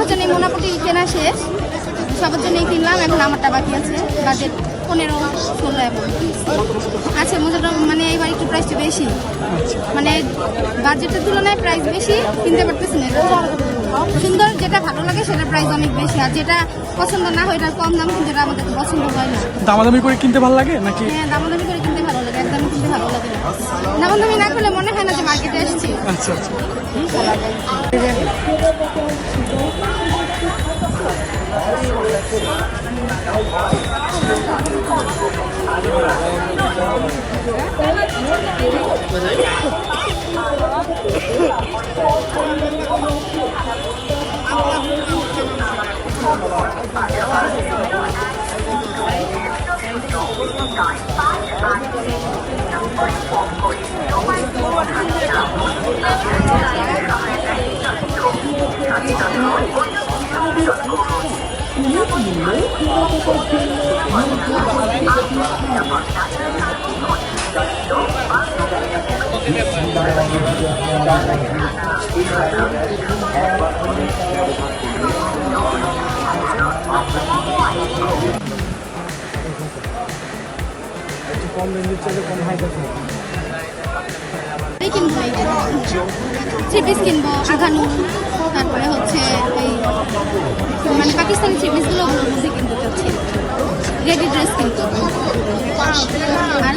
জন্য মোটামুটি কেনা শেষ, সবার জন্যই কিনলাম, এখন আমারটা বাকি আছে। বাজেট 15-16 এমন আছে। মোজাটা মানে এইবার একটু প্রাইসটা বেশি, মানে বাজেটের তুলনায় প্রাইস বেশি, কিনতে পারতেছি না। সুন্দর যেটা ভালো লাগে সেটা প্রাইস অনেক বেশি, আর যেটা পছন্দ না হয় এটা কম দাম, কিন্তু যেটা আমাদের পছন্দ হয় না। দামাদামি করে কিনতে ভালো লাগে নাকি? হ্যাঁ, দামাদামি করে কিনতে ভালো লাগে, একদমই কিনতে ভালো লাগে না। দামাদামি না করলে মনে হয় না যে মার্কেটে এসেছি। আচ্ছা আচ্ছা। কম রেঞ্জের চাইলে কম হাইট আছে। কিনবো থ্রি পিস কিনবো, আঘানু, তারপরে হচ্ছে এই মানে পাকিস্তানি থ্রি পিসগুলো মধ্যে কিনতে চাচ্ছি, রেডি ড্রেস কিনবো। আর